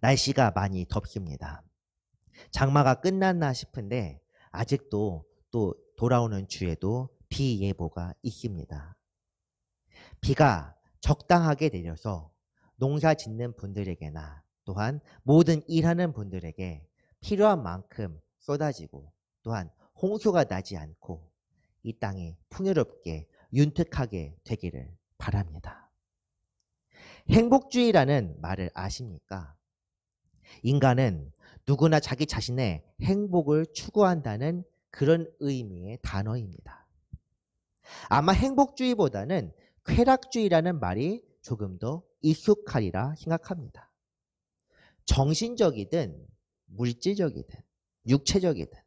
날씨가 많이 덥습니다. 장마가 끝났나 싶은데 아직도 또 돌아오는 주에도 비 예보가 있습니다. 비가 적당하게 내려서 농사 짓는 분들에게나 또한 모든 일하는 분들에게 필요한 만큼 쏟아지고 또한 홍수가 나지 않고 이 땅이 풍요롭게 윤택하게 되기를 바랍니다. 행복주의라는 말을 아십니까? 인간은 누구나 자기 자신의 행복을 추구한다는 그런 의미의 단어입니다. 아마 행복주의보다는 쾌락주의라는 말이 조금 더 익숙하리라 생각합니다. 정신적이든 물질적이든 육체적이든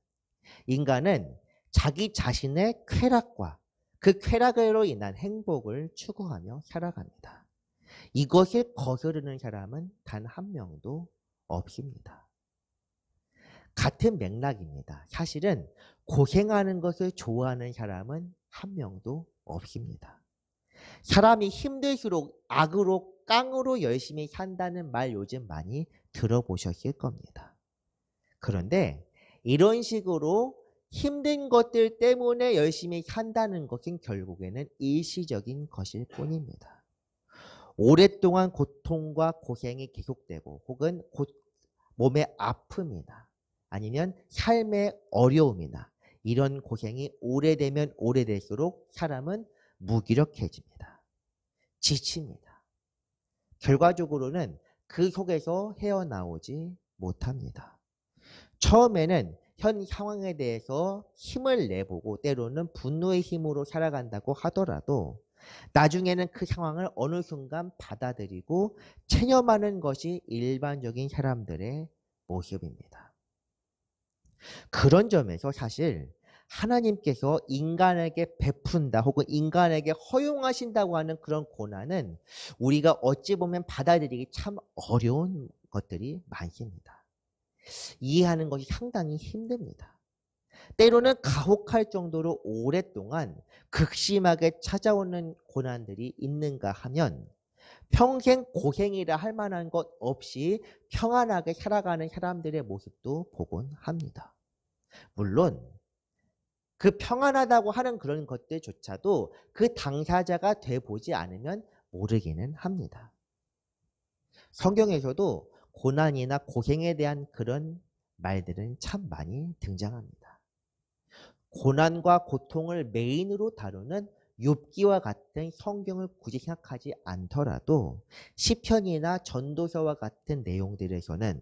인간은 자기 자신의 쾌락과 그 쾌락으로 인한 행복을 추구하며 살아갑니다. 이것을 거스르는 사람은 단 한 명도 없습니다. 같은 맥락입니다. 사실은 고생하는 것을 좋아하는 사람은 한 명도 없습니다. 사람이 힘들수록 악으로 깡으로 열심히 산다는 말 요즘 많이 들어보셨을 겁니다. 그런데 이런 식으로 힘든 것들 때문에 열심히 산다는 것은 결국에는 일시적인 것일 뿐입니다. 오랫동안 고통과 고생이 계속되고 혹은 몸의 아픔이나 아니면 삶의 어려움이나 이런 고생이 오래되면 오래될수록 사람은 무기력해집니다. 지칩니다. 결과적으로는 그 속에서 헤어나오지 못합니다. 처음에는 현 상황에 대해서 힘을 내보고 때로는 분노의 힘으로 살아간다고 하더라도 나중에는 그 상황을 어느 순간 받아들이고 체념하는 것이 일반적인 사람들의 모습입니다. 그런 점에서 사실 하나님께서 인간에게 베푼다 혹은 인간에게 허용하신다고 하는 그런 고난은 우리가 어찌 보면 받아들이기 참 어려운 것들이 많습니다. 이해하는 것이 상당히 힘듭니다. 때로는 가혹할 정도로 오랫동안 극심하게 찾아오는 고난들이 있는가 하면 평생 고생이라 할 만한 것 없이 평안하게 살아가는 사람들의 모습도 보곤 합니다. 물론 그 평안하다고 하는 그런 것들조차도 그 당사자가 돼보지 않으면 모르기는 합니다. 성경에서도 고난이나 고생에 대한 그런 말들은 참 많이 등장합니다. 고난과 고통을 메인으로 다루는 욥기와 같은 성경을 굳이 생각하지 않더라도 시편이나 전도서와 같은 내용들에서는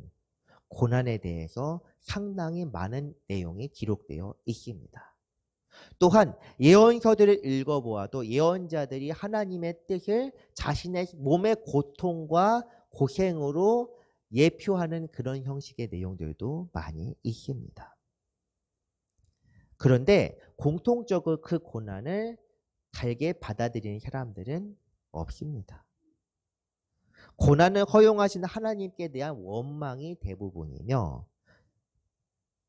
고난에 대해서 상당히 많은 내용이 기록되어 있습니다. 또한 예언서들을 읽어보아도 예언자들이 하나님의 뜻을 자신의 몸의 고통과 고생으로 예표하는 그런 형식의 내용들도 많이 있습니다. 그런데 공통적으로 그 고난을 달게 받아들이는 사람들은 없습니다. 고난을 허용하시는 하나님께 대한 원망이 대부분이며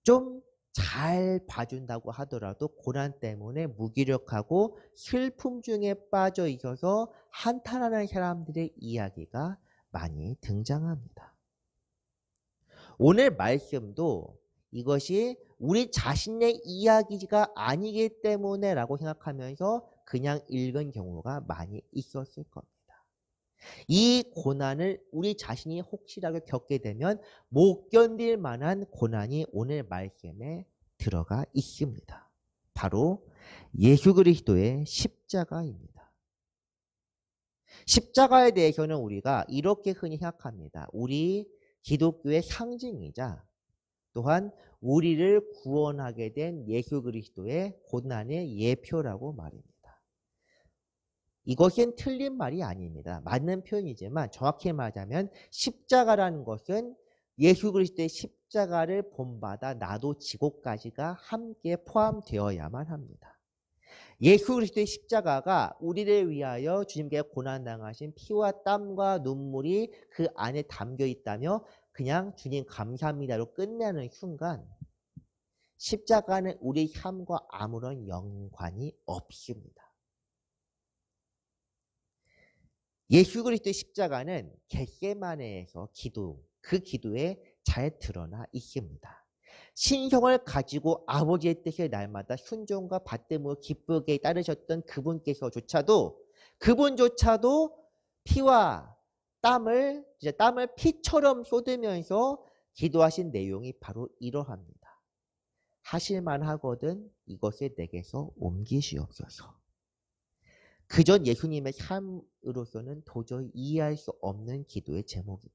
좀 잘 봐준다고 하더라도 고난 때문에 무기력하고 슬픔 중에 빠져 있어서 한탄하는 사람들의 이야기가 많이 등장합니다. 오늘 말씀도 이것이 우리 자신의 이야기가 아니기 때문에 라고 생각하면서 그냥 읽은 경우가 많이 있었을 겁니다. 이 고난을 우리 자신이 혹시라도 겪게 되면 못 견딜 만한 고난이 오늘 말씀에 들어가 있습니다. 바로 예수 그리스도의 십자가입니다. 십자가에 대해서는 우리가 이렇게 흔히 생각합니다. 우리 기독교의 상징이자 또한 우리를 구원하게 된 예수 그리스도의 고난의 예표라고 말입니다. 이것은 틀린 말이 아닙니다. 맞는 표현이지만 정확히 말하자면 십자가라는 것은 예수 그리스도의 십자가를 본받아 나도 지고까지가 함께 포함되어야만 합니다. 예수 그리스도의 십자가가 우리를 위하여 주님께 고난당하신 피와 땀과 눈물이 그 안에 담겨 있다며 그냥 주님 감사합니다로 끝내는 순간 십자가는 우리 삶과 아무런 연관이 없습니다. 예수 그리스도의 십자가는 겟세마네에서 기도, 그 기도에 잘 드러나 있습니다. 신성을 가지고 아버지의 뜻을 날마다 순종과 받듦으로 기쁘게 따르셨던 그분조차도 피와 땀을 피처럼 쏟으면서 기도하신 내용이 바로 이러합니다. 하실만 하거든 이것을 내게서 옮기시옵소서. 그전 예수님의 삶으로서는 도저히 이해할 수 없는 기도의 제목입니다.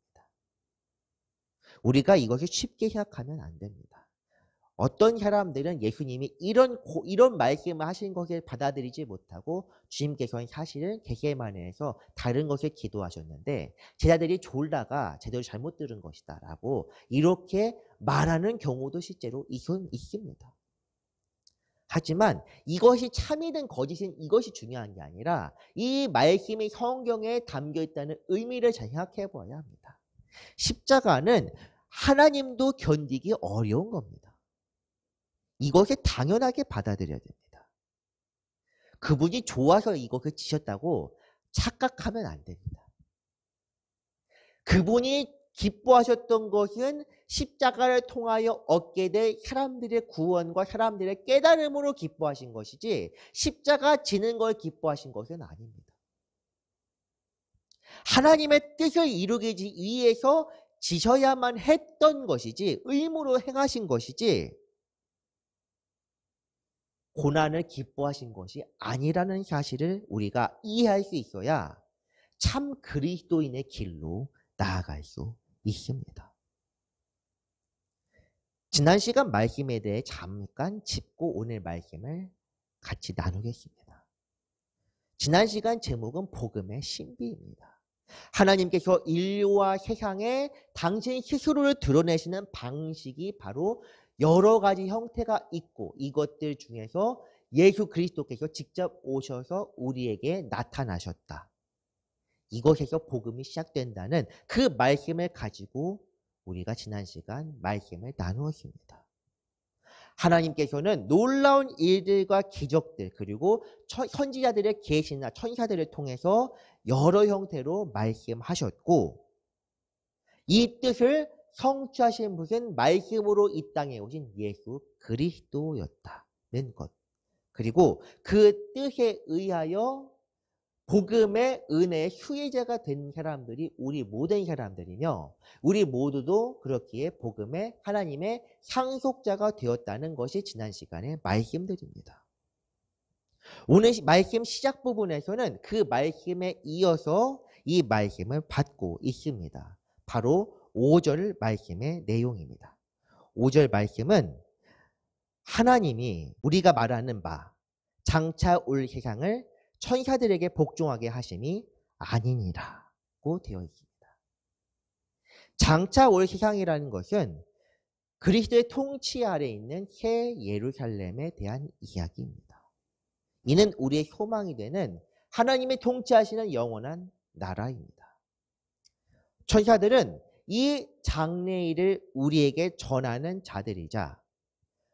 우리가 이것을 쉽게 생각하면 안 됩니다. 어떤 사람들은 예수님이 이런 말씀을 하신 것을 받아들이지 못하고 주님께서는 사실은 겟세마네에서 다른 것을 기도하셨는데 제자들이 졸다가 제대로 잘못 들은 것이다 라고 이렇게 말하는 경우도 실제로 있습니다. 하지만 이것이 참이든 거짓인 이것이 중요한 게 아니라 이 말씀이 성경에 담겨 있다는 의미를 잘 생각해 봐야 합니다. 십자가는 하나님도 견디기 어려운 겁니다. 이것을 당연하게 받아들여야 됩니다. 그분이 좋아서 이것을 지셨다고 착각하면 안 됩니다. 그분이 기뻐하셨던 것은 십자가를 통하여 얻게 될 사람들의 구원과 사람들의 깨달음으로 기뻐하신 것이지 십자가 지는 걸 기뻐하신 것은 아닙니다. 하나님의 뜻을 이루기 위해서 지셔야만 했던 것이지 의무로 행하신 것이지 고난을 기뻐하신 것이 아니라는 사실을 우리가 이해할 수 있어야 참 그리스도인의 길로 나아갈 수 있습니다. 지난 시간 말씀에 대해 잠깐 짚고 오늘 말씀을 같이 나누겠습니다. 지난 시간 제목은 복음의 신비입니다. 하나님께서 인류와 세상에 당신 스스로를 드러내시는 방식이 바로 여러 가지 형태가 있고 이것들 중에서 예수 그리스도께서 직접 오셔서 우리에게 나타나셨다. 이것에서 복음이 시작된다는 그 말씀을 가지고 우리가 지난 시간 말씀을 나누었습니다. 하나님께서는 놀라운 일들과 기적들 그리고 선지자들의 계시나 천사들을 통해서 여러 형태로 말씀하셨고 이 뜻을 성취하신 분은 말씀으로 이 땅에 오신 예수 그리스도였다는 것. 그리고 그 뜻에 의하여 복음의 은혜의 수혜자가 된 사람들이 우리 모든 사람들이며 우리 모두도 그렇기에 복음의 하나님의 상속자가 되었다는 것이 지난 시간에 말씀드립니다. 오늘 말씀 시작 부분에서는 그 말씀에 이어서 이 말씀을 받고 있습니다. 바로 5절 말씀의 내용입니다. 5절 말씀은 하나님이 우리가 말하는 바 장차 올 세상을 천사들에게 복종하게 하심이 아니니라고 되어 있습니다. 장차 올 세상이라는 것은 그리스도의 통치 아래 있는 새 예루살렘에 대한 이야기입니다. 이는 우리의 소망이 되는 하나님의 통치하시는 영원한 나라입니다. 천사들은 이 장래일을 우리에게 전하는 자들이자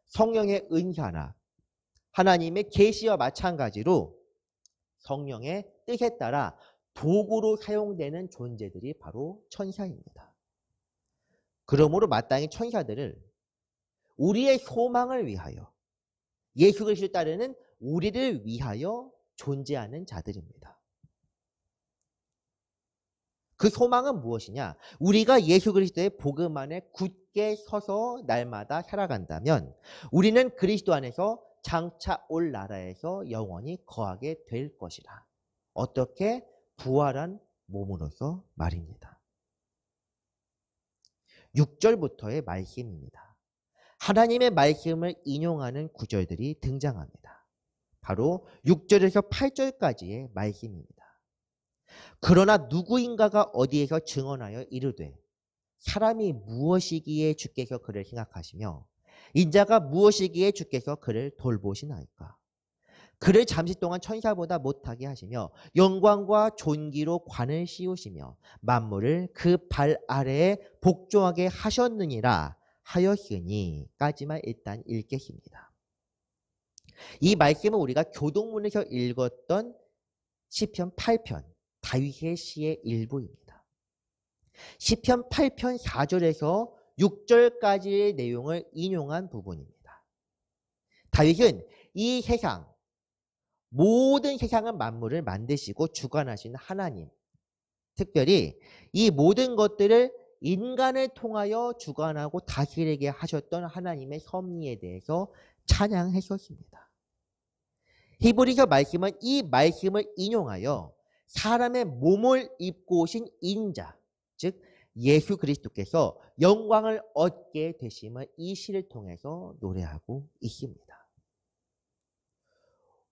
성령의 은사나 하나님의 계시와 마찬가지로 성령의 뜻에 따라 도구로 사용되는 존재들이 바로 천사입니다. 그러므로 마땅히 천사들을 우리의 소망을 위하여 예수 그리스도를 따르는 우리를 위하여 존재하는 자들입니다. 그 소망은 무엇이냐? 우리가 예수 그리스도의 복음 안에 굳게 서서 날마다 살아간다면 우리는 그리스도 안에서 장차 올 나라에서 영원히 거하게 될 것이라. 어떻게? 부활한 몸으로서 말입니다. 6절부터의 말씀입니다. 하나님의 말씀을 인용하는 구절들이 등장합니다. 바로 6절에서 8절까지의 말씀입니다. 그러나 누구인가가 어디에서 증언하여 이르되 사람이 무엇이기에 주께서 그를 생각하시며 인자가 무엇이기에 주께서 그를 돌보시나이까. 그를 잠시 동안 천사보다 못하게 하시며 영광과 존귀로 관을 씌우시며 만물을 그 발 아래에 복종하게 하셨느니라 하였으니까지만 일단 읽겠습니다. 이 말씀은 우리가 교동문에서 읽었던 시편 8편 다윗의 시의 일부입니다. 시편 8편 4절에서 6절까지의 내용을 인용한 부분입니다. 다윗은 이 세상, 모든 세상은 만물을 만드시고 주관하시는 하나님, 특별히 이 모든 것들을 인간을 통하여 주관하고 다스리게 하셨던 하나님의 섭리에 대해서 찬양했었습니다. 히브리서 말씀은 이 말씀을 인용하여 사람의 몸을 입고 오신 인자, 즉 예수 그리스도께서 영광을 얻게 되심을 이 시를 통해서 노래하고 있습니다.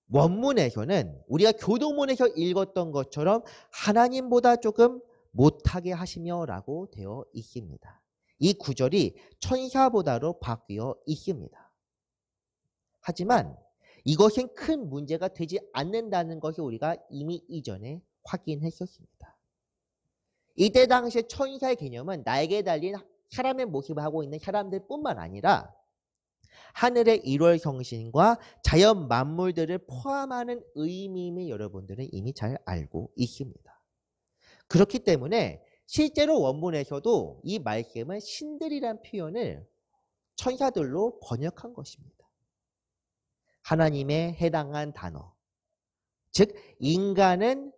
원문에서는 우리가 교도문에서 읽었던 것처럼 하나님보다 조금 못하게 하시며 라고 되어 있습니다. 이 구절이 천사보다로 바뀌어 있습니다. 하지만 이것은 큰 문제가 되지 않는다는 것을 우리가 이미 이전에 확인했었습니다. 이때 당시에 천사의 개념은 날개 달린 사람의 모습을 하고 있는 사람들뿐만 아니라 하늘의 일월 성신과 자연 만물들을 포함하는 의미임을 여러분들은 이미 잘 알고 있습니다. 그렇기 때문에 실제로 원문에서도 이 말씀은 신들이란 표현을 천사들로 번역한 것입니다. 하나님에 해당한 단어, 즉 인간은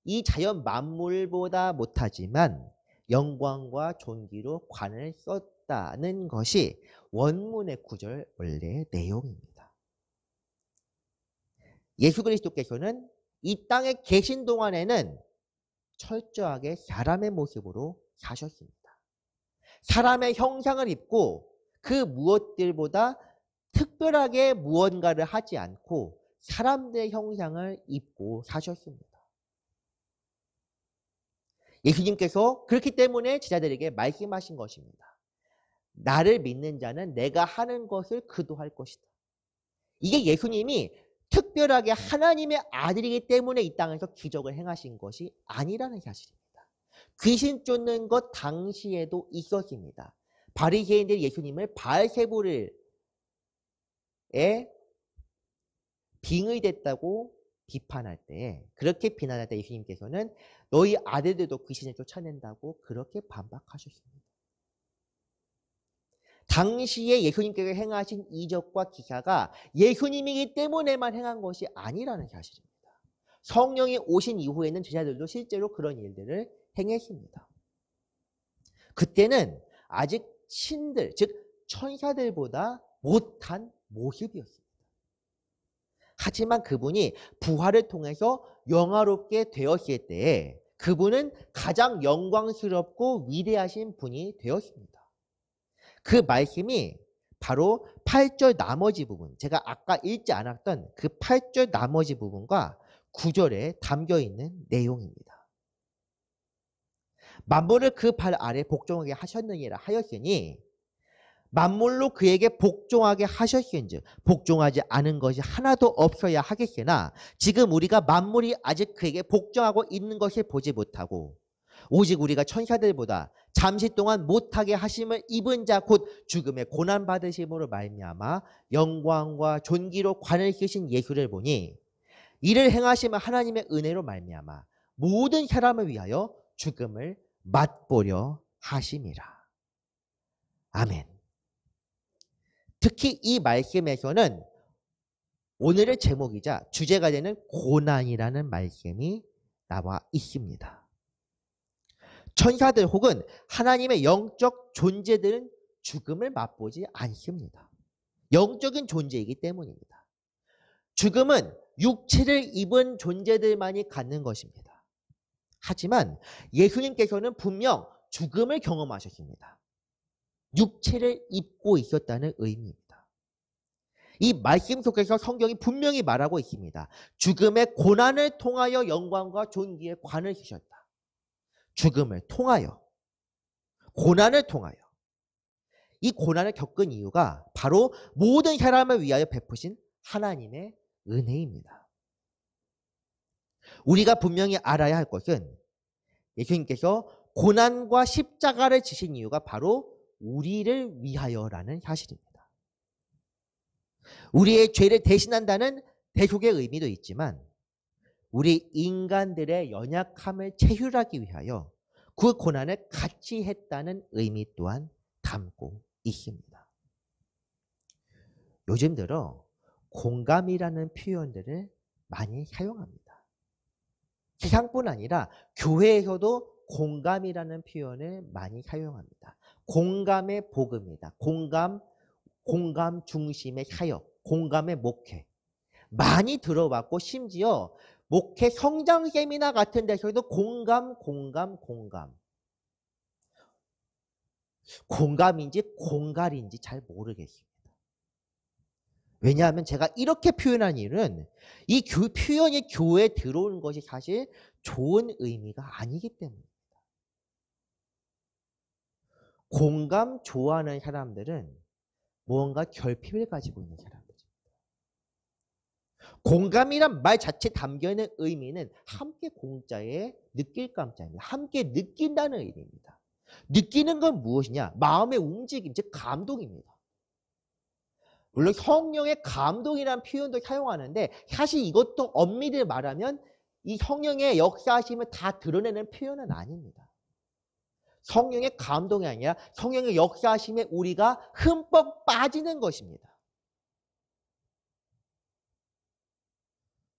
이 자연 만물보다 못하지만 영광과 존귀로 관을 썼다는 것이 원문의 구절 원래의 내용입니다. 예수 그리스도께서는 이 땅에 계신 동안에는 철저하게 사람의 모습으로 사셨습니다. 사람의 형상을 입고 그 무엇들보다 특별하게 무언가를 하지 않고 사람들의 형상을 입고 사셨습니다. 예수님께서 그렇기 때문에 제자들에게 말씀하신 것입니다. 나를 믿는 자는 내가 하는 것을 그도 할 것이다. 이게 예수님이 특별하게 하나님의 아들이기 때문에 이 땅에서 기적을 행하신 것이 아니라는 사실입니다. 귀신 쫓는 것 당시에도 있었습니다. 바리새인들이 예수님을 바알세불에 빙의 됐다고 비판할 때, 그렇게 비난할 때 예수님께서는 너희 아들들도 귀신을 쫓아낸다고 그렇게 반박하셨습니다. 당시에 예수님께서 행하신 이적과 기사가 예수님이기 때문에만 행한 것이 아니라는 사실입니다. 성령이 오신 이후에는 제자들도 실제로 그런 일들을 행했습니다. 그때는 아직 신들, 즉 천사들보다 못한 모습이었습니다. 하지만 그분이 부활을 통해서 영화롭게 되었을 때에 그분은 가장 영광스럽고 위대하신 분이 되었습니다. 그 말씀이 바로 8절 나머지 부분, 제가 아까 읽지 않았던 그 8절 나머지 부분과 9절에 담겨있는 내용입니다. 만물을 그 발 아래 복종하게 하셨느니라 하였으니 만물로 그에게 복종하게 하셨은즉 복종하지 않은 것이 하나도 없어야 하겠으나 지금 우리가 만물이 아직 그에게 복종하고 있는 것을 보지 못하고 오직 우리가 천사들보다 잠시 동안 못하게 하심을 입은 자 곧 죽음의 고난 받으심으로 말미암아 영광과 존귀로 관을 쓰신 예수를 보니 이를 행하시면 하나님의 은혜로 말미암아 모든 사람을 위하여 죽음을 맛보려 하심이라. 아멘. 특히 이 말씀에서는 오늘의 제목이자 주제가 되는 고난이라는 말씀이 나와 있습니다. 천사들 혹은 하나님의 영적 존재들은 죽음을 맛보지 않습니다. 영적인 존재이기 때문입니다. 죽음은 육체를 입은 존재들만이 갖는 것입니다. 하지만 예수님께서는 분명 죽음을 경험하셨습니다. 육체를 입고 있었다는 의미입니다. 이 말씀 속에서 성경이 분명히 말하고 있습니다. 죽음의 고난을 통하여 영광과 존귀의 관을 쓰셨다. 죽음을 통하여, 고난을 통하여. 이 고난을 겪은 이유가 바로 모든 사람을 위하여 베푸신 하나님의 은혜입니다. 우리가 분명히 알아야 할 것은 예수님께서 고난과 십자가를 지신 이유가 바로 우리를 위하여라는 사실입니다. 우리의 죄를 대신한다는 대속의 의미도 있지만 우리 인간들의 연약함을 체휼하기 위하여 그 고난을 같이 했다는 의미 또한 담고 있습니다. 요즘 들어 공감이라는 표현들을 많이 사용합니다. 세상뿐 아니라 교회에서도 공감이라는 표현을 많이 사용합니다. 공감의 복음이다. 공감 중심의 사역, 공감의 목회. 많이 들어봤고 심지어 목회 성장 세미나 같은 데서도 공감인지 공갈인지 잘 모르겠습니다. 왜냐하면 제가 이렇게 표현한 이유는 이 표현이 교회에 들어오는 것이 사실 좋은 의미가 아니기 때문입니다. 공감 좋아하는 사람들은 무언가 결핍을 가지고 있는 사람들입니다. 공감이란 말 자체에 담겨있는 의미는 함께 공자에 느낄 감자입니다. 함께 느낀다는 의미입니다. 느끼는 건 무엇이냐? 마음의 움직임, 즉 감동입니다. 물론 성령의 감동이라는 표현도 사용하는데 사실 이것도 엄밀히 말하면 이 성령의 역사하심을 다 드러내는 표현은 아닙니다. 성령의 감동이 아니라 성령의 역사하심에 우리가 흠뻑 빠지는 것입니다.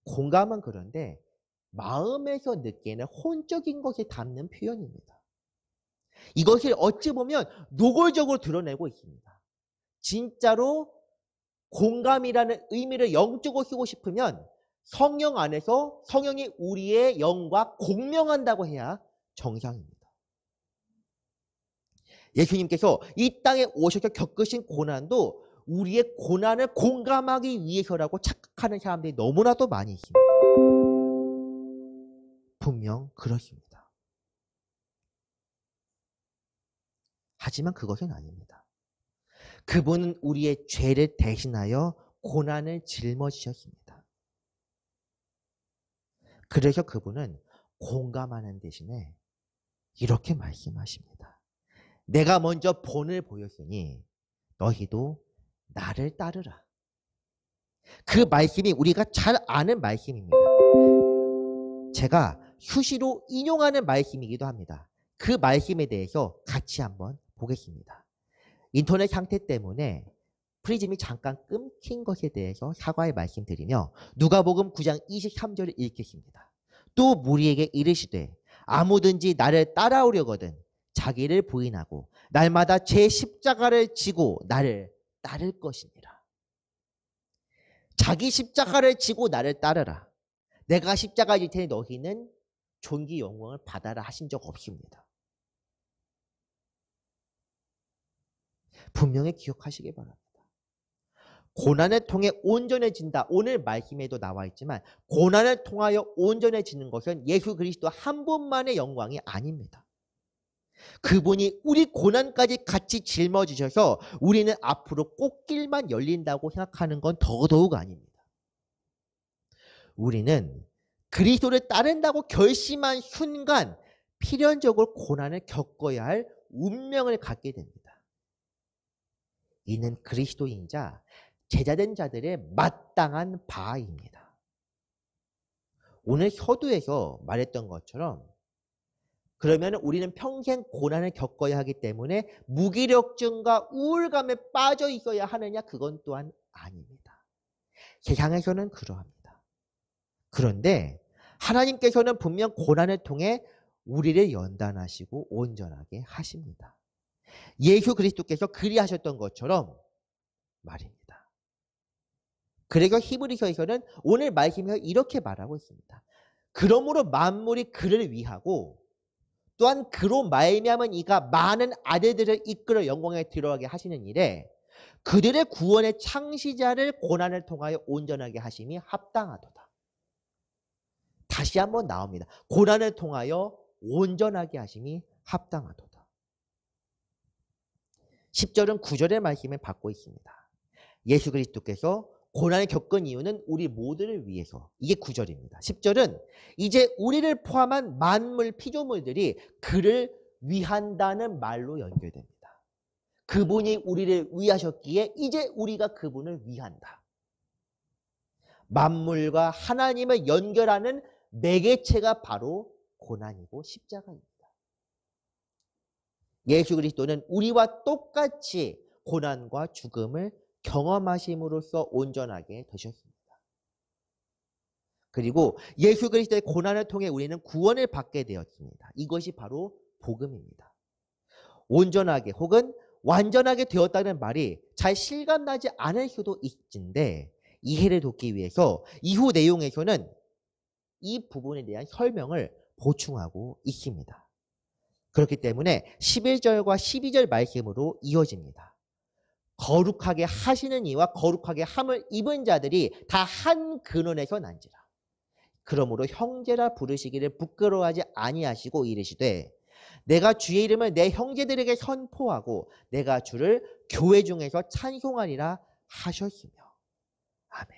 공감은 그런데 마음에서 느끼는 혼적인 것에 담는 표현입니다. 이것을 어찌 보면 노골적으로 드러내고 있습니다. 진짜로 공감이라는 의미를 영적으로 쓰고 싶으면 성령 안에서 성령이 우리의 영과 공명한다고 해야 정상입니다. 예수님께서 이 땅에 오셔서 겪으신 고난도 우리의 고난을 공감하기 위해서라고 착각하는 사람들이 너무나도 많이 있습니다. 분명 그렇습니다. 하지만 그것은 아닙니다. 그분은 우리의 죄를 대신하여 고난을 짊어지셨습니다. 그래서 그분은 공감하는 대신에 이렇게 말씀하십니다. 내가 먼저 본을 보였으니 너희도 나를 따르라. 그 말씀이 우리가 잘 아는 말씀입니다. 제가 수시로 인용하는 말씀이기도 합니다. 그 말씀에 대해서 같이 한번 보겠습니다. 인터넷 상태 때문에 프리즘이 잠깐 끊긴 것에 대해서 사과의 말씀드리며 누가복음 9장 23절을 읽겠습니다. 또 무리에게 이르시되 아무든지 나를 따라오려거든 자기를 부인하고 날마다 제 십자가를 지고 나를 따를 것이니라. 자기 십자가를 지고 나를 따르라. 내가 십자가 질 테니 너희는 존귀 영광을 받아라 하신 적 없습니다. 분명히 기억하시기 바랍니다. 고난을 통해 온전해진다. 오늘 말씀에도 나와 있지만 고난을 통하여 온전해지는 것은 예수 그리스도 한 분만의 영광이 아닙니다. 그분이 우리 고난까지 같이 짊어지셔서 우리는 앞으로 꽃길만 열린다고 생각하는 건 더더욱 아닙니다. 우리는 그리스도를 따른다고 결심한 순간 필연적으로 고난을 겪어야 할 운명을 갖게 됩니다. 이는 그리스도인자 제자된 자들의 마땅한 바입니다. 오늘 서두에서 말했던 것처럼 그러면 우리는 평생 고난을 겪어야 하기 때문에 무기력증과 우울감에 빠져 있어야 하느냐? 그건 또한 아닙니다. 세상에서는 그러합니다. 그런데 하나님께서는 분명 고난을 통해 우리를 연단하시고 온전하게 하십니다. 예수 그리스도께서 그리하셨던 것처럼 말입니다. 그래서 히브리서에서는 오늘 말씀에서 이렇게 말하고 있습니다. 그러므로 만물이 그를 위하고 또한 그로 말미암은 이가 많은 아들들을 이끌어 영광에 들어가게 하시는 일에 그들의 구원의 창시자를 고난을 통하여 온전하게 하심이 합당하도다. 다시 한번 나옵니다. 고난을 통하여 온전하게 하심이 합당하도다. 10절은 9절의 말씀을 받고 있습니다. 예수 그리스도께서 고난을 겪은 이유는 우리 모두를 위해서. 이게 9절입니다. 10절은 이제 우리를 포함한 만물 피조물들이 그를 위한다는 말로 연결됩니다. 그분이 우리를 위하셨기에 이제 우리가 그분을 위한다. 만물과 하나님을 연결하는 매개체가 바로 고난이고 십자가입니다. 예수 그리스도는 우리와 똑같이 고난과 죽음을 경험하심으로써 온전하게 되셨습니다. 그리고 예수 그리스도의 고난을 통해 우리는 구원을 받게 되었습니다. 이것이 바로 복음입니다. 온전하게 혹은 완전하게 되었다는 말이 잘 실감나지 않을 수도 있는데 이해를 돕기 위해서 이후 내용에서는 이 부분에 대한 설명을 보충하고 있습니다. 그렇기 때문에 11절과 12절 말씀으로 이어집니다. 거룩하게 하시는 이와 거룩하게 함을 입은 자들이 다 한 근원에서 난지라. 그러므로 형제라 부르시기를 부끄러워하지 아니하시고 이르시되 내가 주의 이름을 내 형제들에게 선포하고 내가 주를 교회 중에서 찬송하리라 하셨으며. 아멘.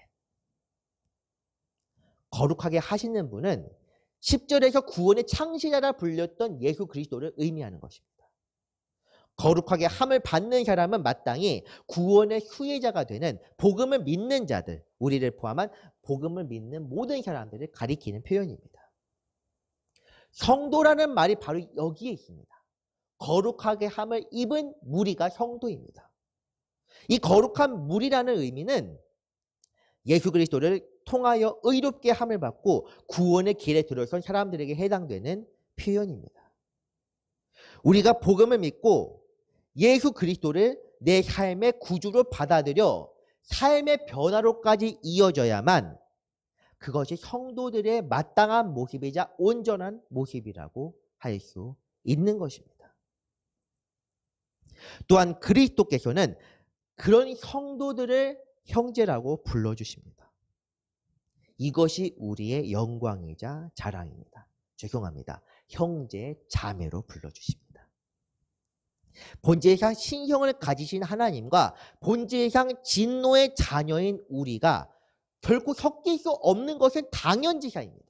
거룩하게 하시는 분은 10절에서 구원의 창시자라 불렸던 예수 그리스도를 의미하는 것입니다. 거룩하게 함을 받는 사람은 마땅히 구원의 수혜자가 되는 복음을 믿는 자들, 우리를 포함한 복음을 믿는 모든 사람들을 가리키는 표현입니다. 성도라는 말이 바로 여기에 있습니다. 거룩하게 함을 입은 무리가 성도입니다. 이 거룩한 무리라는 의미는 예수 그리스도를 통하여 의롭게 함을 받고 구원의 길에 들어선 사람들에게 해당되는 표현입니다. 우리가 복음을 믿고 예수 그리스도를 내 삶의 구주로 받아들여 삶의 변화로까지 이어져야만 그것이 성도들의 마땅한 모습이자 온전한 모습이라고 할 수 있는 것입니다. 또한 그리스도께서는 그런 성도들을 형제라고 불러주십니다. 이것이 우리의 영광이자 자랑입니다. 죄송합니다. 형제, 자매로 불러주십니다. 본질상 신형을 가지신 하나님과 본질상 진노의 자녀인 우리가 결코 섞일 수 없는 것은 당연지사입니다.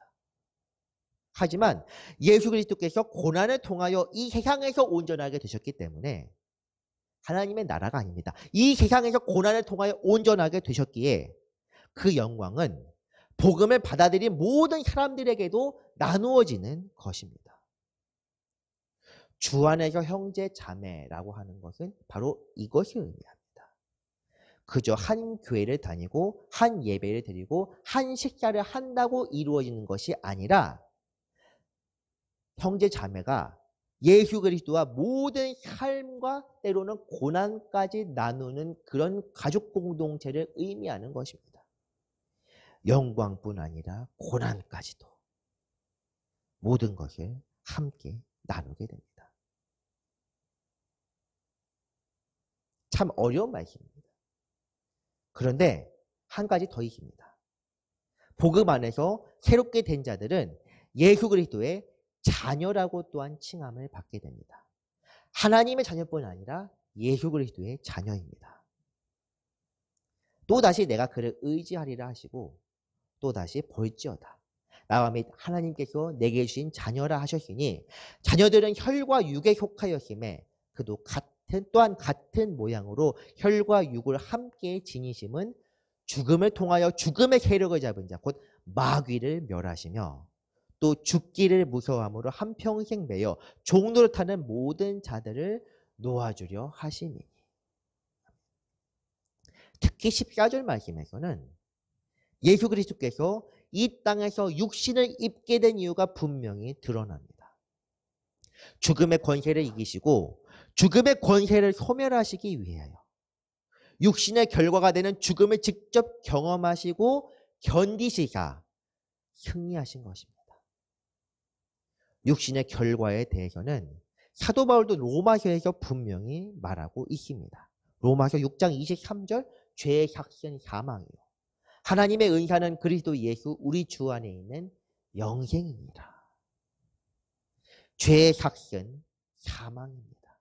하지만 예수 그리스도께서 고난을 통하여 이 세상에서 온전하게 되셨기 때문에 하나님의 나라가 아닙니다. 이 세상에서 고난을 통하여 온전하게 되셨기에 그 영광은 복음을 받아들인 모든 사람들에게도 나누어지는 것입니다. 주 안에서 형제 자매라고 하는 것은 바로 이것을 의미합니다. 그저 한 교회를 다니고 한 예배를 드리고 한 식사를 한다고 이루어지는 것이 아니라 형제 자매가 예수 그리스도와 모든 삶과 때로는 고난까지 나누는 그런 가족 공동체를 의미하는 것입니다. 영광뿐 아니라 고난까지도 모든 것을 함께 나누게 됩니다. 참 어려운 말씀입니다. 그런데 한 가지 더 있습니다. 복음 안에서 새롭게 된 자들은 예수 그리스도의 자녀라고 또한 칭함을 받게 됩니다. 하나님의 자녀뿐 아니라 예수 그리스도의 자녀입니다. 또다시 내가 그를 의지하리라 하시고 또다시 볼지어다. 나와 및 하나님께서 내게 주신 자녀라 하셨으니 자녀들은 혈과 육에 속하였음에 그도 또한 같은 모양으로 혈과 육을 함께 지니심은 죽음을 통하여 죽음의 세력을 잡은 자 곧 마귀를 멸하시며 또 죽기를 무서워함으로 한평생 매여 종노릇하는 모든 자들을 놓아주려 하시니. 특히 14절 말씀에서는 예수 그리스도께서 이 땅에서 육신을 입게 된 이유가 분명히 드러납니다. 죽음의 권세를 이기시고 죽음의 권세를 소멸하시기 위하여 육신의 결과가 되는 죽음을 직접 경험하시고 견디시사 승리하신 것입니다. 육신의 결과에 대해서는 사도 바울도 로마서에서 분명히 말하고 있습니다. 로마서 6장 23절 죄의 삭선 사망이요 하나님의 은사는 그리스도 예수 우리 주 안에 있는 영생입니다. 죄의 삭선 사망입니다.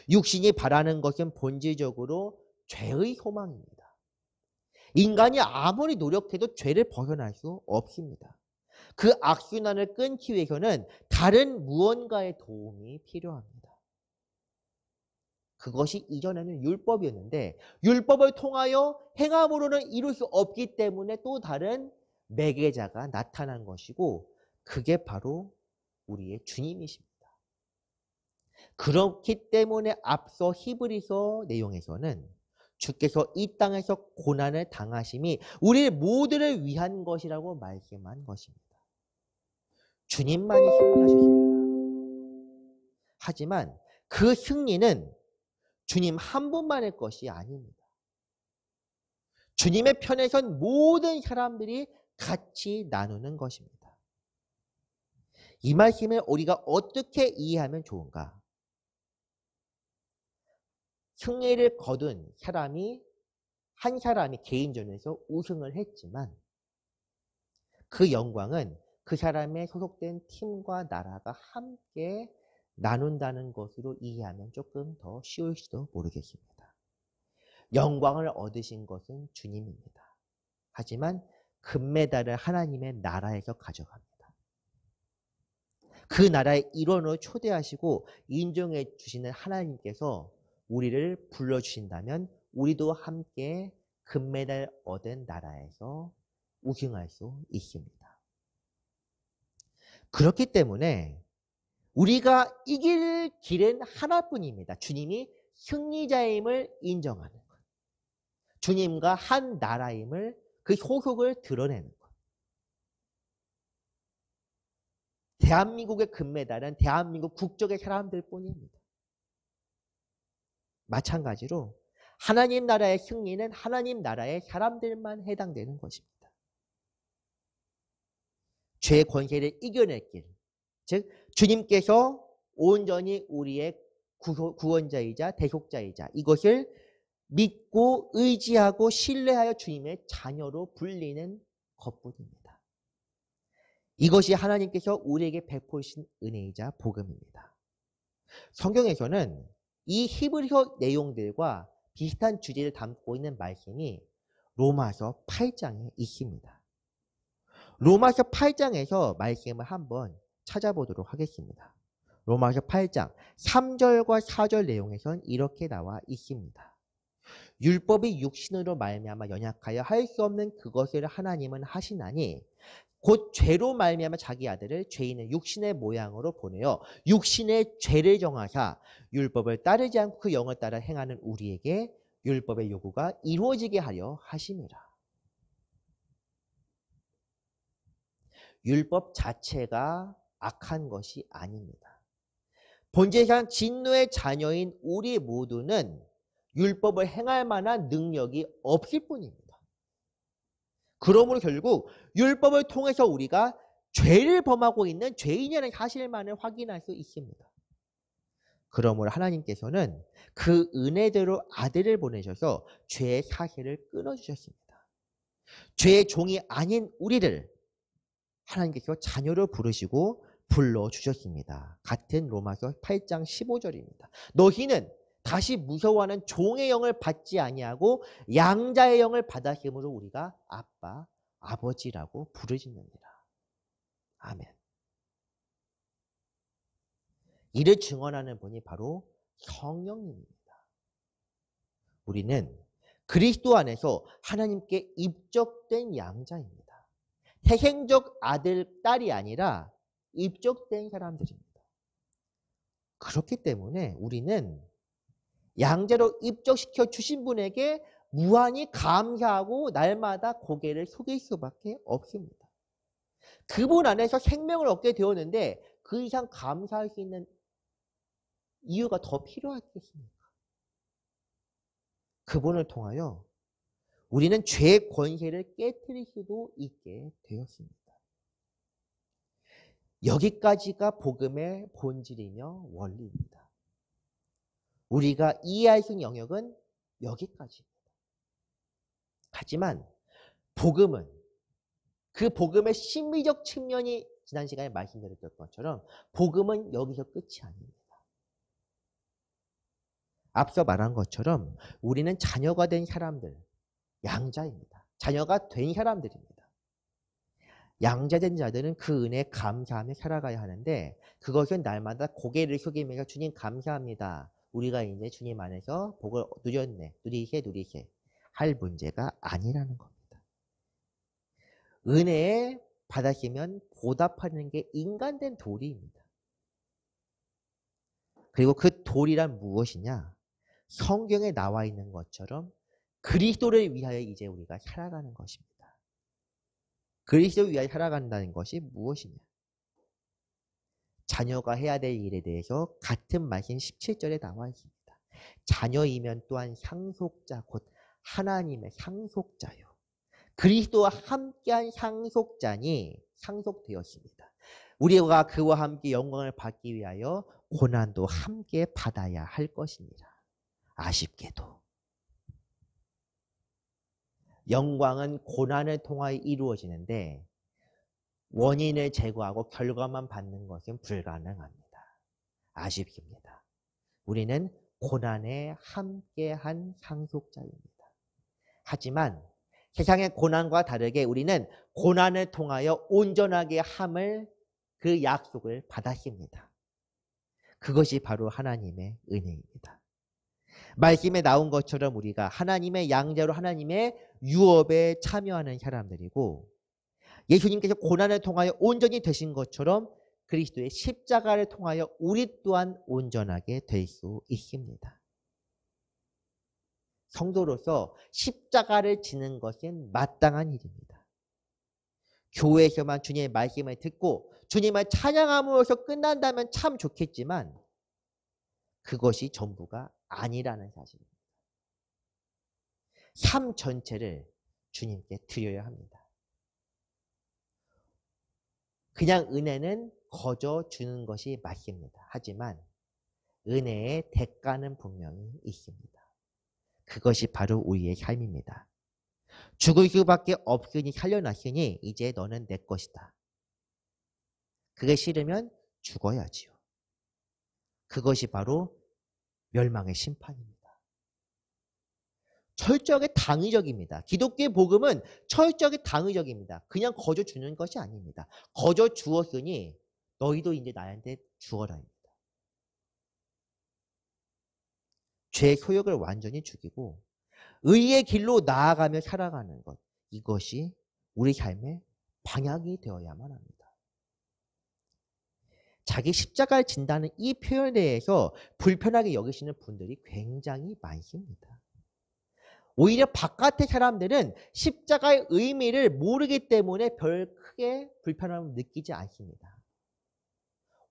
육신이 바라는 것은 본질적으로 죄의 소망입니다. 인간이 아무리 노력해도 죄를 벗어날 수 없습니다. 그 악순환을 끊기 위해서는 다른 무언가의 도움이 필요합니다. 그것이 이전에는 율법이었는데 율법을 통하여 행함으로는 이룰 수 없기 때문에 또 다른 매개자가 나타난 것이고 그게 바로 우리의 주님이십니다. 그렇기 때문에 앞서 히브리서 내용에서는 주께서 이 땅에서 고난을 당하심이 우리 모두를 위한 것이라고 말씀한 것입니다. 주님만이 승리하셨습니다. 하지만 그 승리는 주님 한 분만의 것이 아닙니다. 주님의 편에선 모든 사람들이 같이 나누는 것입니다. 이 말씀을 우리가 어떻게 이해하면 좋은가? 승리를 거둔 사람이 한 사람이 개인전에서 우승을 했지만 그 영광은 그 사람의 소속된 팀과 나라가 함께 나눈다는 것으로 이해하면 조금 더 쉬울지도 모르겠습니다. 영광을 얻으신 것은 주님입니다. 하지만 금메달을 하나님의 나라에서 가져갑니다. 그 나라의 일원으로 초대하시고 인정해 주시는 하나님께서 우리를 불러주신다면 우리도 함께 금메달 얻은 나라에서 우승할 수 있습니다. 그렇기 때문에 우리가 이길 길은 하나뿐입니다. 주님이 승리자임을 인정하는 것. 주님과 한 나라임을 그 소속을 드러내는 것. 대한민국의 금메달은 대한민국 국적의 사람들 뿐입니다. 마찬가지로 하나님 나라의 승리는 하나님 나라의 사람들만 해당되는 것입니다. 죄의 권세를 이겨낼 길, 즉 주님께서 온전히 우리의 구원자이자 대속자이자 이것을 믿고 의지하고 신뢰하여 주님의 자녀로 불리는 것뿐입니다. 이것이 하나님께서 우리에게 베푸신 은혜이자 복음입니다. 성경에서는 이 히브리서 내용들과 비슷한 주제를 담고 있는 말씀이 로마서 8장에 있습니다. 로마서 8장에서 말씀을 한번 찾아보도록 하겠습니다. 로마서 8장 3절과 4절 내용에선 이렇게 나와 있습니다. 율법이 육신으로 말미암아 연약하여 할 수 없는 그것을 하나님은 하시나니 곧 죄로 말미암아 자기 아들을 죄인의 육신의 모양으로 보내어 육신의 죄를 정하사 율법을 따르지 않고 그 영을 따라 행하는 우리에게 율법의 요구가 이루어지게 하려 하심이라. 율법 자체가 악한 것이 아닙니다. 본질상 진노의 자녀인 우리 모두는 율법을 행할 만한 능력이 없을 뿐입니다. 그러므로 결국 율법을 통해서 우리가 죄를 범하고 있는 죄인이라는 사실만을 확인할 수 있습니다. 그러므로 하나님께서는 그 은혜대로 아들을 보내셔서 죄의 사실을 끊어주셨습니다. 죄의 종이 아닌 우리를 하나님께서 자녀로 부르시고 불러주셨습니다. 같은 로마서 8장 15절입니다. 너희는 다시 무서워하는 종의 영을 받지 아니하고 양자의 영을 받았으므로 우리가 아빠, 아버지라고 부르짖느니라. 아멘. 이를 증언하는 분이 바로 성령님입니다. 우리는 그리스도 안에서 하나님께 입적된 양자입니다. 태생적 아들, 딸이 아니라 입적된 사람들입니다. 그렇기 때문에 우리는 양자로 입적시켜 주신 분에게 무한히 감사하고 날마다 고개를 숙일 수밖에 없습니다. 그분 안에서 생명을 얻게 되었는데 그 이상 감사할 수 있는 이유가 더 필요하겠습니까? 그분을 통하여 우리는 죄의 권세를 깨트릴 수도 있게 되었습니다. 여기까지가 복음의 본질이며 원리입니다. 우리가 이해할 수 있는 영역은 여기까지입니다. 하지만 복음은 그 복음의 심리적 측면이 지난 시간에 말씀드렸던 것처럼 복음은 여기서 끝이 아닙니다. 앞서 말한 것처럼 우리는 자녀가 된 사람들, 양자입니다. 자녀가 된 사람들입니다. 양자된 자들은 그 은혜에 감사하며 살아가야 하는데 그것은 날마다 고개를 숙이면서 주님 감사합니다. 우리가 이제 주님 안에서 복을 누렸네. 누리세 할 문제가 아니라는 겁니다. 은혜에 받으시면 보답하는 게 인간된 도리입니다. 그리고 그 도리란 무엇이냐? 성경에 나와 있는 것처럼 그리스도를 위하여 이제 우리가 살아가는 것입니다. 그리스도를 위하여 살아간다는 것이 무엇이냐? 자녀가 해야 될 일에 대해서 같은 말씀 17절에 나와 있습니다. 자녀이면 또한 상속자 곧 하나님의 상속자요. 그리스도와 함께한 상속자니 상속되었습니다. 우리가 그와 함께 영광을 받기 위하여 고난도 함께 받아야 할 것이니라. 아쉽게도 영광은 고난을 통하여 이루어지는데 원인을 제거하고 결과만 받는 것은 불가능합니다. 아쉽습니다. 우리는 고난에 함께한 상속자입니다. 하지만 세상의 고난과 다르게 우리는 고난을 통하여 온전하게 함을 그 약속을 받았습니다. 그것이 바로 하나님의 은혜입니다. 말씀에 나온 것처럼 우리가 하나님의 양자로 하나님의 유업에 참여하는 사람들이고 예수님께서 고난을 통하여 온전히 되신 것처럼 그리스도의 십자가를 통하여 우리 또한 온전하게 될 수 있습니다. 성도로서 십자가를 지는 것은 마땅한 일입니다. 교회에서만 주님의 말씀을 듣고 주님을 찬양함으로써 끝난다면 참 좋겠지만 그것이 전부가 아니라는 사실입니다. 삶 전체를 주님께 드려야 합니다. 그냥 은혜는 거저 주는 것이 맞습니다. 하지만 은혜의 대가는 분명히 있습니다. 그것이 바로 우리의 삶입니다. 죽을 수밖에 없으니 살려놨으니 이제 너는 내 것이다. 그게 싫으면 죽어야지요. 그것이 바로 멸망의 심판입니다. 철저하게 당위적입니다. 기독교의 복음은 철저하게 당위적입니다. 그냥 거저 주는 것이 아닙니다. 거저 주었으니 너희도 이제 나한테 주어라입니다. 죄의 소욕을 완전히 죽이고 의의 길로 나아가며 살아가는 것, 이것이 우리 삶의 방향이 되어야만 합니다. 자기 십자가를 진다는 이 표현에 대해서 불편하게 여기시는 분들이 굉장히 많습니다. 오히려 바깥의 사람들은 십자가의 의미를 모르기 때문에 별 크게 불편함을 느끼지 않습니다.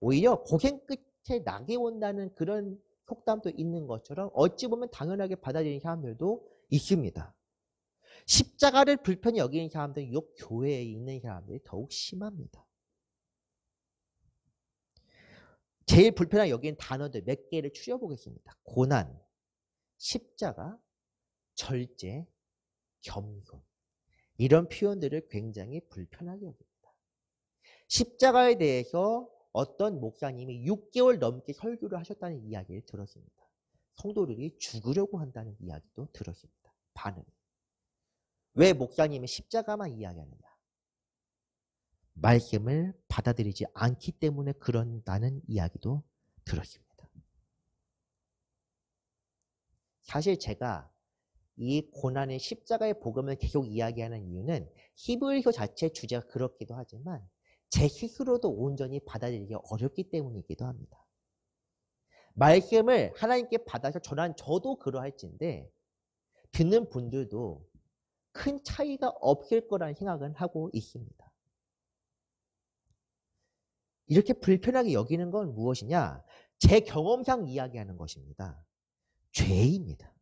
오히려 고생 끝에 낙이 온다는 그런 속담도 있는 것처럼 어찌 보면 당연하게 받아들이는 사람들도 있습니다. 십자가를 불편히 여기는 사람들은 이 교회에 있는 사람들이 더욱 심합니다. 제일 불편하게 여기는 단어들 몇 개를 추려보겠습니다. 고난, 십자가, 절제, 겸손, 이런 표현들을 굉장히 불편하게 여깁니다. 십자가에 대해서 어떤 목사님이 6개월 넘게 설교를 하셨다는 이야기를 들었습니다. 성도들이 죽으려고 한다는 이야기도 들었습니다. 반응. 왜 목사님이 십자가만 이야기하느냐? 말씀을 받아들이지 않기 때문에 그런다는 이야기도 들었습니다. 사실 제가 이 고난의 십자가의 복음을 계속 이야기하는 이유는 히브리서 자체의 주제가 그렇기도 하지만 제 스스로도 온전히 받아들이기 어렵기 때문이기도 합니다. 말씀을 하나님께 받아서 전한 저도 그러할진데 듣는 분들도 큰 차이가 없을 거라는 생각은 하고 있습니다. 이렇게 불편하게 여기는 건 무엇이냐? 제 경험상 이야기하는 것입니다. 죄입니다.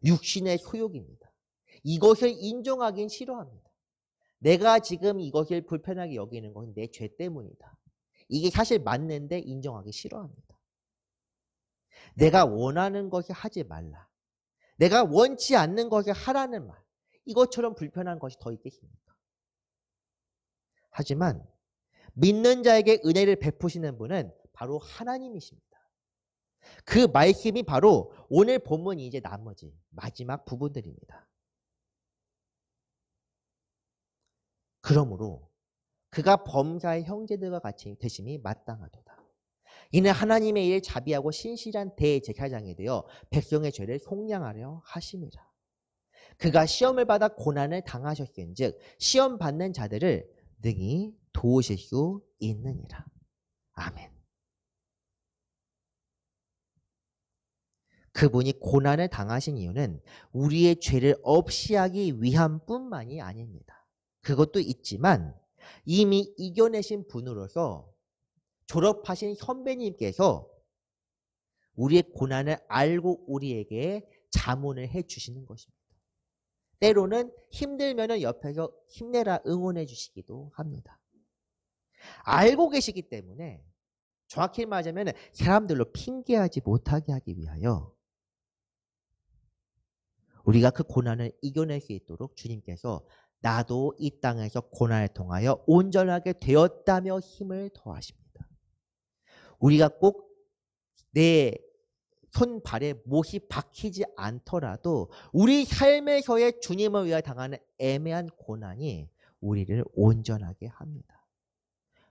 육신의 소욕입니다. 이것을 인정하긴 싫어합니다. 내가 지금 이것을 불편하게 여기는 건 내 죄 때문이다. 이게 사실 맞는데 인정하기 싫어합니다. 내가 원하는 것을 하지 말라. 내가 원치 않는 것을 하라는 말. 이것처럼 불편한 것이 더 있겠습니까? 하지만 믿는 자에게 은혜를 베푸시는 분은 바로 하나님이십니다. 그 말씀이 바로 오늘 본문이 이제 나머지 마지막 부분들입니다. 그러므로 그가 범사의 형제들과 같이 되심이 마땅하도다. 이는 하나님의 일을 자비하고 신실한 대제사장이 되어 백성의 죄를 속량하려 하심이라. 그가 시험을 받아 고난을 당하셨은즉 시험 받는 자들을 능히 도우실 수 있느니라. 아멘. 그분이 고난을 당하신 이유는 우리의 죄를 없이 하기 위함뿐만이 아닙니다. 그것도 있지만 이미 이겨내신 분으로서 졸업하신 선배님께서 우리의 고난을 알고 우리에게 자문을 해 주시는 것입니다. 때로는 힘들면 옆에서 힘내라 응원해 주시기도 합니다. 알고 계시기 때문에 정확히 말하자면 사람들로 핑계하지 못하게 하기 위하여 우리가 그 고난을 이겨낼 수 있도록 주님께서 나도 이 땅에서 고난을 통하여 온전하게 되었다며 힘을 더하십니다. 우리가 꼭 내 손발에 못이 박히지 않더라도 우리 삶에서의 주님을 위하여 당하는 애매한 고난이 우리를 온전하게 합니다.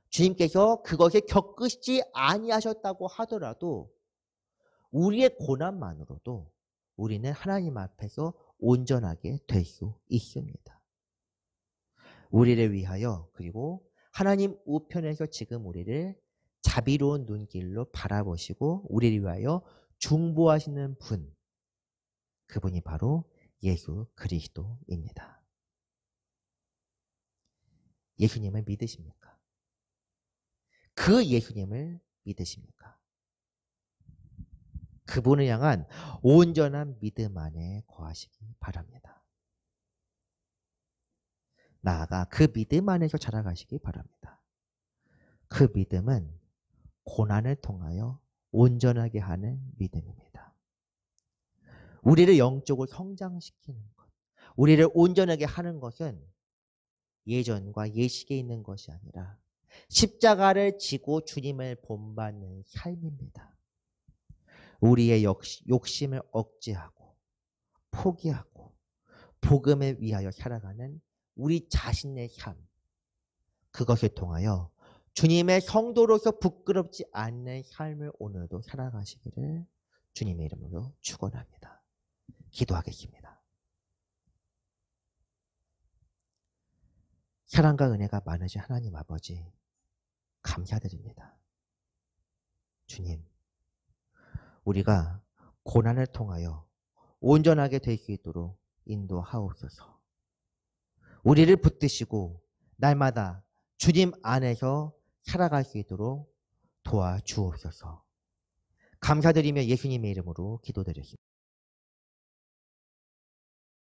주님께서 그것을 겪으시지 아니하셨다고 하더라도 우리의 고난만으로도 우리는 하나님 앞에서 온전하게 될 수 있습니다. 우리를 위하여 그리고 하나님 우편에서 지금 우리를 자비로운 눈길로 바라보시고 우리를 위하여 중보하시는 분, 그분이 바로 예수 그리스도입니다. 예수님을 믿으십니까? 그 예수님을 믿으십니까? 그분을 향한 온전한 믿음 안에 거하시기 바랍니다. 나아가 그 믿음 안에서 자라가시기 바랍니다. 그 믿음은 고난을 통하여 온전하게 하는 믿음입니다. 우리를 영적으로 성장시키는 것, 우리를 온전하게 하는 것은 예전과 예식에 있는 것이 아니라 십자가를 지고 주님을 본받는 삶입니다. 우리의 욕심을 억제하고 포기하고 복음을 위하여 살아가는 우리 자신의 삶, 그것을 통하여 주님의 성도로서 부끄럽지 않는 삶을 오늘도 살아가시기를 주님의 이름으로 축원합니다. 기도하겠습니다. 사랑과 은혜가 많으신 하나님 아버지, 감사드립니다. 주님, 우리가 고난을 통하여 온전하게 될 수 있도록 인도하옵소서. 우리를 붙드시고 날마다 주님 안에서 살아갈 수 있도록 도와주옵소서. 감사드리며 예수님의 이름으로 기도드렸습니다.